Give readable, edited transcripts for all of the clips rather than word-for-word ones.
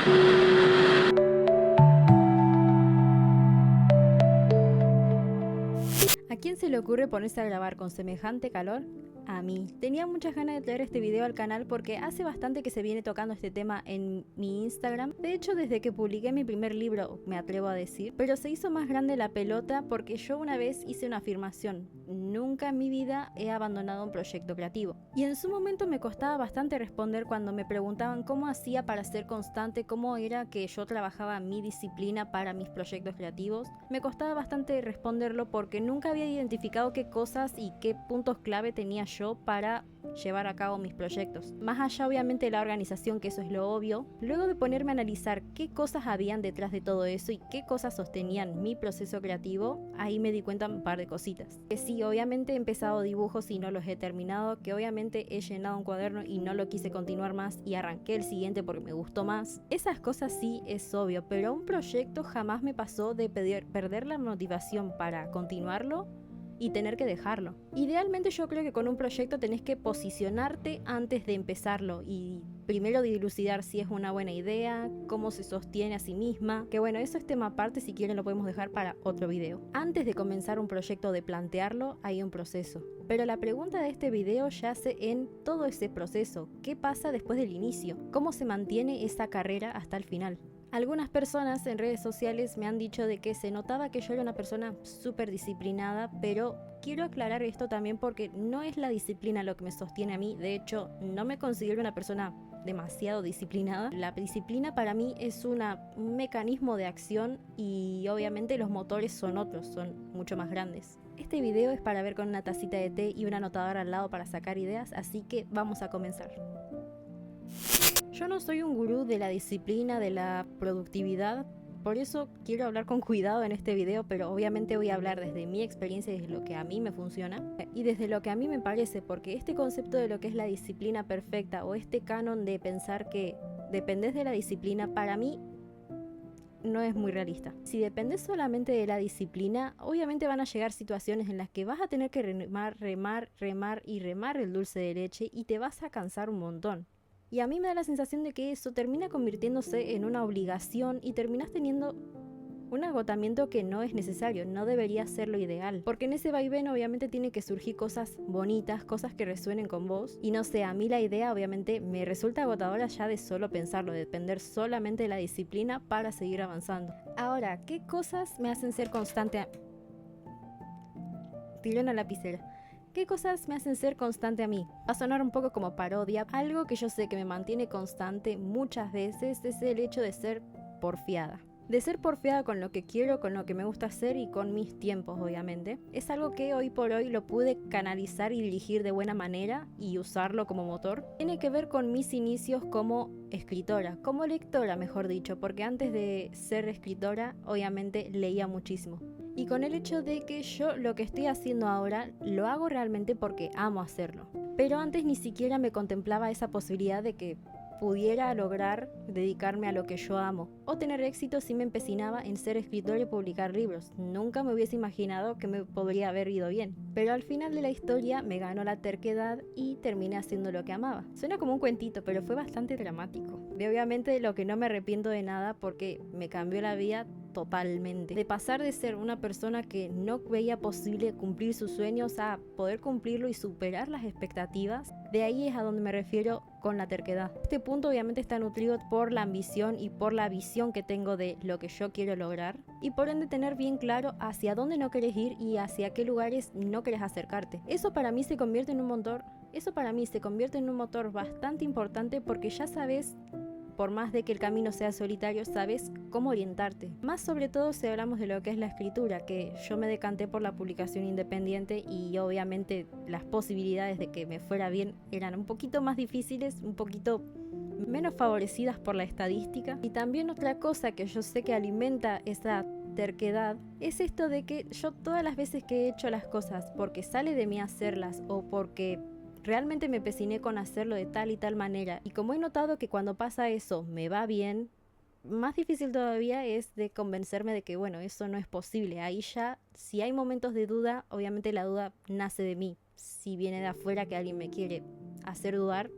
¿A quién se le ocurre ponerse a grabar con semejante calor? A mí. Tenía muchas ganas de traer este video al canal porque hace bastante que se viene tocando este tema en mi Instagram. De hecho, desde que publiqué mi primer libro, me atrevo a decir, pero se hizo más grande la pelota porque yo una vez hice una afirmación: nunca en mi vida he abandonado un proyecto creativo. Y en su momento me costaba bastante responder cuando me preguntaban cómo hacía para ser constante, cómo era que yo trabajaba mi disciplina para mis proyectos creativos. Me costaba bastante responderlo porque nunca había identificado qué cosas y qué puntos clave tenía yo para llevar a cabo mis proyectos. Más allá obviamente de la organización, que eso es lo obvio, luego de ponerme a analizar qué cosas habían detrás de todo eso y qué cosas sostenían mi proceso creativo, ahí me di cuenta un par de cositas. Que sí, obviamente he empezado dibujos y no los he terminado, que obviamente he llenado un cuaderno y no lo quise continuar más y arranqué el siguiente porque me gustó más. Esas cosas sí es obvio, pero un proyecto jamás me pasó de perder la motivación para continuarlo y tener que dejarlo. Idealmente yo creo que con un proyecto tenés que posicionarte antes de empezarlo y primero dilucidar si es una buena idea, cómo se sostiene a sí misma, que bueno, eso es tema aparte, si quieren lo podemos dejar para otro video. Antes de comenzar un proyecto, de plantearlo, hay un proceso. Pero la pregunta de este video yace en todo ese proceso. ¿Qué pasa después del inicio? ¿Cómo se mantiene esa carrera hasta el final? Algunas personas en redes sociales me han dicho de que se notaba que yo era una persona súper disciplinada, pero quiero aclarar esto también porque no es la disciplina lo que me sostiene a mí. De hecho, no me considero una persona demasiado disciplinada. La disciplina para mí es un mecanismo de acción y obviamente los motores son otros, son mucho más grandes. Este video es para ver con una tacita de té y una anotadora al lado para sacar ideas, así que vamos a comenzar. Yo no soy un gurú de la disciplina, de la productividad, por eso quiero hablar con cuidado en este video, pero obviamente voy a hablar desde mi experiencia y desde lo que a mí me funciona y desde lo que a mí me parece, porque este concepto de lo que es la disciplina perfecta o este canon de pensar que dependés de la disciplina, para mí no es muy realista. Si dependes solamente de la disciplina, obviamente van a llegar situaciones en las que vas a tener que remar el dulce de leche y te vas a cansar un montón. Y a mí me da la sensación de que eso termina convirtiéndose en una obligación y terminas teniendo un agotamiento que no es necesario, no debería ser lo ideal. Porque en ese vaivén obviamente tiene que surgir cosas bonitas, cosas que resuenen con vos. Y no sé, a mí la idea obviamente me resulta agotadora ya de solo pensarlo, de depender solamente de la disciplina para seguir avanzando. Ahora, ¿qué cosas me hacen ser constante? Tiré una lapicera. ¿Qué cosas me hacen ser constante a mí? Va a sonar un poco como parodia. Algo que yo sé que me mantiene constante muchas veces es el hecho de ser porfiada. De ser porfiada con lo que quiero, con lo que me gusta hacer y con mis tiempos, obviamente. Es algo que hoy por hoy lo pude canalizar y dirigir de buena manera y usarlo como motor. Tiene que ver con mis inicios como escritora, como lectora, mejor dicho, porque antes de ser escritora, obviamente leía muchísimo. Y con el hecho de que yo lo que estoy haciendo ahora lo hago realmente porque amo hacerlo. Pero antes ni siquiera me contemplaba esa posibilidad de que pudiera lograr dedicarme a lo que yo amo o tener éxito si me empecinaba en ser escritor y publicar libros. Nunca me hubiese imaginado que me podría haber ido bien, pero al final de la historia me ganó la terquedad y terminé haciendo lo que amaba. Suena como un cuentito, pero fue bastante dramático. De obviamente de lo que no me arrepiento de nada porque me cambió la vida totalmente. De pasar de ser una persona que no veía posible cumplir sus sueños a poder cumplirlo y superar las expectativas, de ahí es a donde me refiero con la terquedad. Este punto obviamente está nutrido por la ambición y por la visión que tengo de lo que yo quiero lograr y por ende tener bien claro hacia dónde no querés ir y hacia qué lugares no querés acercarte. Eso para mí se convierte en un motor bastante importante porque ya sabes, por más de que el camino sea solitario, sabes cómo orientarte. Más sobre todo si hablamos de lo que es la escritura, que yo me decanté por la publicación independiente y obviamente las posibilidades de que me fuera bien eran un poquito más difíciles, un poquito menos favorecidas por la estadística. Y también otra cosa que yo sé que alimenta esa terquedad es esto de que yo todas las veces que he hecho las cosas porque sale de mí hacerlas o porque realmente me empeciné con hacerlo de tal y tal manera, y como he notado que cuando pasa eso me va bien, más difícil todavía es de convencerme de que bueno, eso no es posible. Ahí ya, si hay momentos de duda, obviamente la duda nace de mí. Si viene de afuera que alguien me quiere hacer dudar,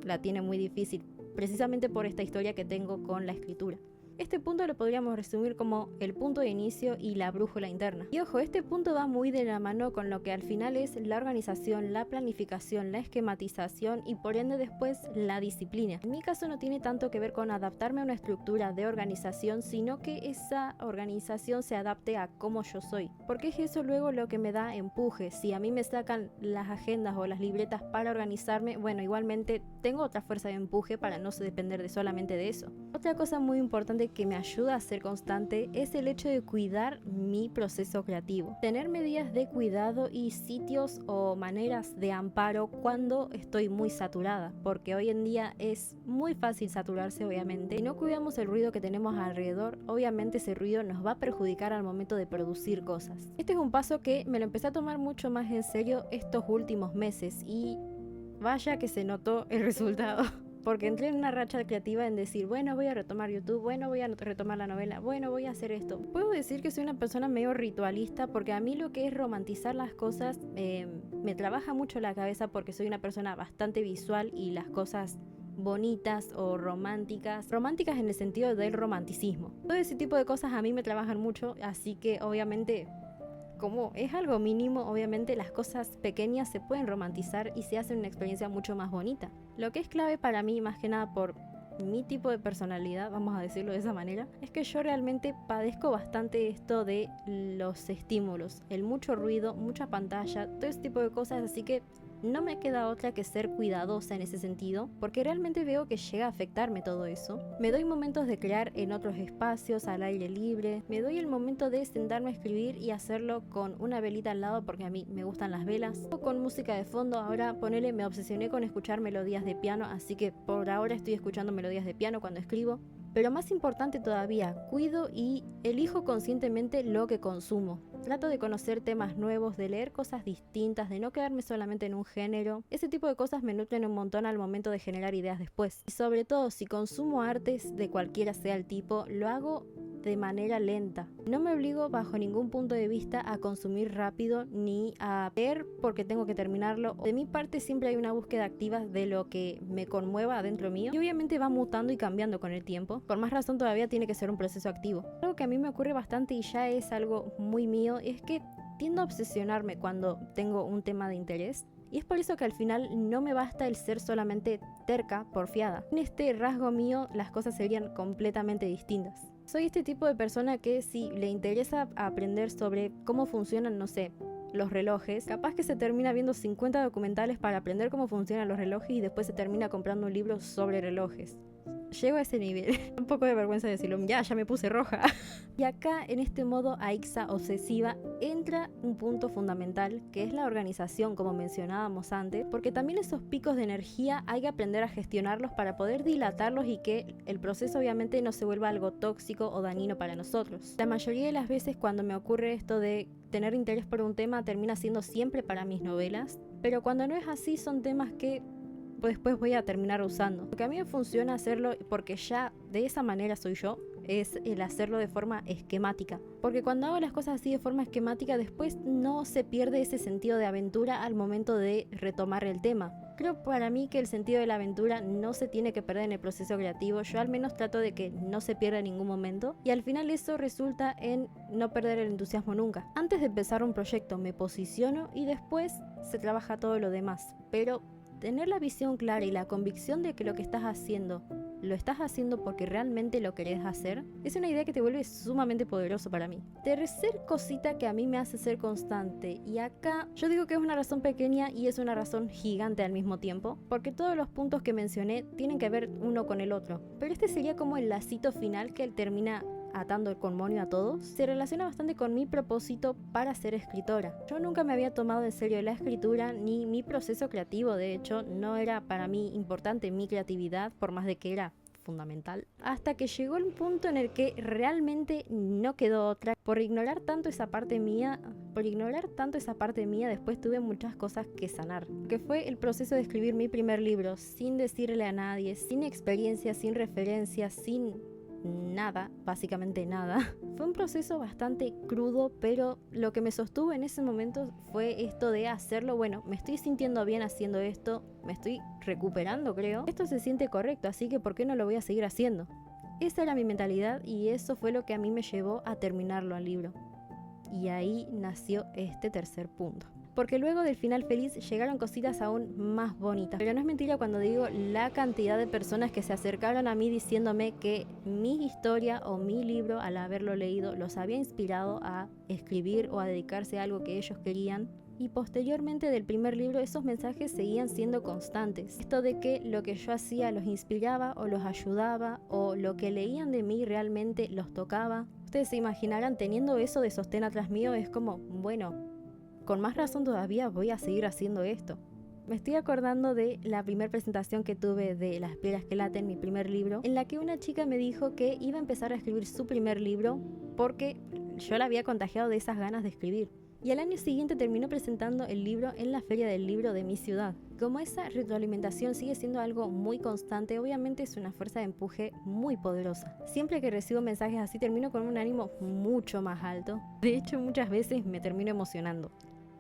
la tiene muy difícil. precisamente por esta historia que tengo con la escritura. Este punto lo podríamos resumir como el punto de inicio y la brújula interna. Y ojo, este punto va muy de la mano con lo que al final es la organización, la planificación, la esquematización y por ende después la disciplina. En mi caso no tiene tanto que ver con adaptarme a una estructura de organización, sino que esa organización se adapte a cómo yo soy. Porque es eso luego lo que me da empuje. Si a mí me sacan las agendas o las libretas para organizarme, bueno, igualmente tengo otra fuerza de empuje para no depender de solamente de eso. Otra cosa muy importante que me ayuda a ser constante es el hecho de cuidar mi proceso creativo. Tener medidas de cuidado y sitios o maneras de amparo cuando estoy muy saturada, porque hoy en día es muy fácil saturarse obviamente. Si no cuidamos el ruido que tenemos alrededor, obviamente ese ruido nos va a perjudicar al momento de producir cosas. Este es un paso que me lo empecé a tomar mucho más en serio estos últimos meses y vaya que se notó el resultado. Porque entré en una racha creativa en decir, bueno, voy a retomar YouTube, bueno, voy a retomar la novela, bueno, voy a hacer esto. Puedo decir que soy una persona medio ritualista porque a mí lo que es romantizar las cosas me trabaja mucho la cabeza porque soy una persona bastante visual y las cosas bonitas o románticas en el sentido del romanticismo. Todo ese tipo de cosas a mí me trabajan mucho, así que obviamente como es algo mínimo, obviamente las cosas pequeñas se pueden romantizar y se hacen una experiencia mucho más bonita. Lo que es clave para mí, más que nada por mi tipo de personalidad, vamos a decirlo de esa manera, es que yo realmente padezco bastante esto de los estímulos, el mucho ruido, mucha pantalla, todo ese tipo de cosas, así que no me queda otra que ser cuidadosa en ese sentido, porque realmente veo que llega a afectarme todo eso. Me doy momentos de crear en otros espacios, al aire libre. Me doy el momento de sentarme a escribir y hacerlo con una velita al lado, porque a mí me gustan las velas. O con música de fondo. Ahora, ponele, me obsesioné con escuchar melodías de piano, así que por ahora estoy escuchando melodías de piano cuando escribo. Pero más importante todavía, cuido y elijo conscientemente lo que consumo. Trato de conocer temas nuevos, de leer cosas distintas, de no quedarme solamente en un género. Ese tipo de cosas me nutren un montón al momento de generar ideas después. Y sobre todo, si consumo artes de cualquiera sea el tipo, lo hago de manera lenta. No me obligo bajo ningún punto de vista a consumir rápido ni a ver porque tengo que terminarlo. De mi parte siempre hay una búsqueda activa de lo que me conmueva adentro mío y obviamente va mutando y cambiando con el tiempo. Por más razón todavía tiene que ser un proceso activo. Algo que a mí me ocurre bastante y ya es algo muy mío es que tiendo a obsesionarme cuando tengo un tema de interés. Y es por eso que al final no me basta el ser solamente terca, porfiada. En este rasgo mío las cosas serían completamente distintas. Soy este tipo de persona que si le interesa aprender sobre cómo funcionan, no sé, los relojes, capaz que se termina viendo 50 documentales para aprender cómo funcionan los relojes y después se termina comprando un libro sobre relojes. Llego a ese nivel. Un poco de vergüenza decirlo. Ya me puse roja. Y acá, en este modo aixa obsesiva, entra un punto fundamental, que es la organización, como mencionábamos antes, porque también esos picos de energía hay que aprender a gestionarlos para poder dilatarlos y que el proceso obviamente no se vuelva algo tóxico o dañino para nosotros. La mayoría de las veces cuando me ocurre esto de tener interés por un tema, termina siendo siempre para mis novelas, pero cuando no es así son temas que después voy a terminar usando. Lo que a mí me funciona hacerlo, porque ya de esa manera soy yo, es el hacerlo de forma esquemática. Porque cuando hago las cosas así de forma esquemática, después no se pierde ese sentido de aventura al momento de retomar el tema. Creo para mí que el sentido de la aventura no se tiene que perder en el proceso creativo. Yo al menos trato de que no se pierda en ningún momento. Y al final eso resulta en no perder el entusiasmo nunca. Antes de empezar un proyecto me posiciono y después se trabaja todo lo demás. Pero tener la visión clara y la convicción de que lo que estás haciendo, lo estás haciendo porque realmente lo querés hacer, es una idea que te vuelve sumamente poderoso para mí. Tercer cosita que a mí me hace ser constante, y acá yo digo que es una razón pequeña y es una razón gigante al mismo tiempo, porque todos los puntos que mencioné tienen que ver uno con el otro, pero este sería como el lacito final que termina atando el conmonio a todos, se relaciona bastante con mi propósito para ser escritora. Yo nunca me había tomado en serio la escritura ni mi proceso creativo, de hecho no era para mí importante mi creatividad, por más de que era fundamental, hasta que llegó el punto en el que realmente no quedó otra. Por ignorar tanto esa parte mía, después tuve muchas cosas que sanar, que fue el proceso de escribir mi primer libro sin decirle a nadie, sin experiencia, sin referencias, sin nada, básicamente nada. Fue un proceso bastante crudo, pero lo que me sostuvo en ese momento fue esto de hacerlo. Bueno, me estoy sintiendo bien haciendo esto, me estoy recuperando, creo. Esto se siente correcto, así que ¿por qué no lo voy a seguir haciendo? Esa era mi mentalidad y eso fue lo que a mí me llevó a terminarlo al libro. Y ahí nació este tercer punto. Porque luego del final feliz llegaron cositas aún más bonitas. Pero no es mentira cuando digo la cantidad de personas que se acercaron a mí diciéndome que mi historia o mi libro, al haberlo leído, los había inspirado a escribir o a dedicarse a algo que ellos querían. Y posteriormente del primer libro esos mensajes seguían siendo constantes. Esto de que lo que yo hacía los inspiraba o los ayudaba o lo que leían de mí realmente los tocaba. Ustedes se imaginarán, teniendo eso de sostén atrás mío, es como, bueno, con más razón todavía voy a seguir haciendo esto. Me estoy acordando de la primera presentación que tuve de Las piedras que laten, mi primer libro, en la que una chica me dijo que iba a empezar a escribir su primer libro porque yo la había contagiado de esas ganas de escribir. Y al año siguiente terminó presentando el libro en la feria del libro de mi ciudad. Como esa retroalimentación sigue siendo algo muy constante, obviamente es una fuerza de empuje muy poderosa. Siempre que recibo mensajes así termino con un ánimo mucho más alto. De hecho, muchas veces me termino emocionando.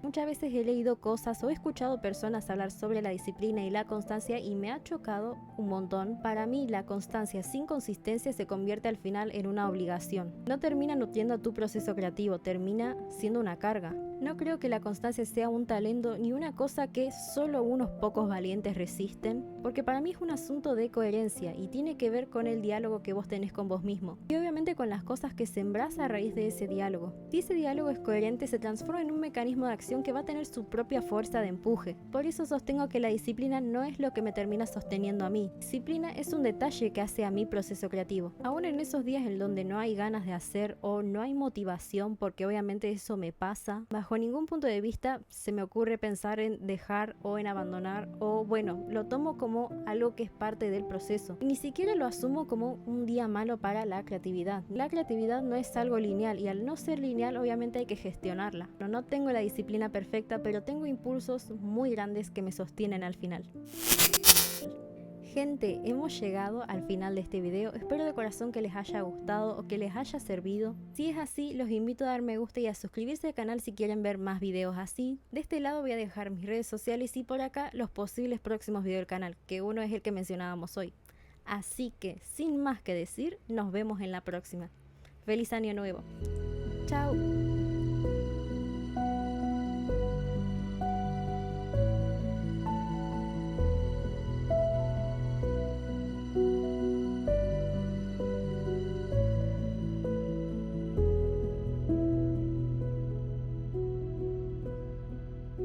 Muchas veces he leído cosas o he escuchado personas hablar sobre la disciplina y la constancia y me ha chocado un montón. Para mí, la constancia sin consistencia se convierte al final en una obligación. No termina nutriendo tu proceso creativo, termina siendo una carga. No creo que la constancia sea un talento ni una cosa que solo unos pocos valientes resisten, porque para mí es un asunto de coherencia y tiene que ver con el diálogo que vos tenés con vos mismo. Y obviamente con las cosas que sembrás a raíz de ese diálogo. Si ese diálogo es coherente, se transforma en un mecanismo de acción que va a tener su propia fuerza de empuje. Por eso sostengo que la disciplina no es lo que me termina sosteniendo a mí. Disciplina es un detalle que hace a mi proceso creativo. Aún en esos días en donde no hay ganas de hacer o no hay motivación, porque obviamente eso me pasa, bajo ningún punto de vista se me ocurre pensar en dejar o en abandonar o bueno, lo tomo como algo que es parte del proceso. Ni siquiera lo asumo como un día malo para la creatividad. La creatividad no es algo lineal y al no ser lineal obviamente hay que gestionarla. No tengo la disciplina perfecta, pero tengo impulsos muy grandes que me sostienen al final. Gente, hemos llegado al final de este video, espero de corazón que les haya gustado o que les haya servido. Si es así, los invito a dar me gusta y a suscribirse al canal si quieren ver más videos así. De este lado voy a dejar mis redes sociales y por acá los posibles próximos videos del canal, que uno es el que mencionábamos hoy. Así que, sin más que decir, nos vemos en la próxima. ¡Feliz año nuevo! ¡Chao!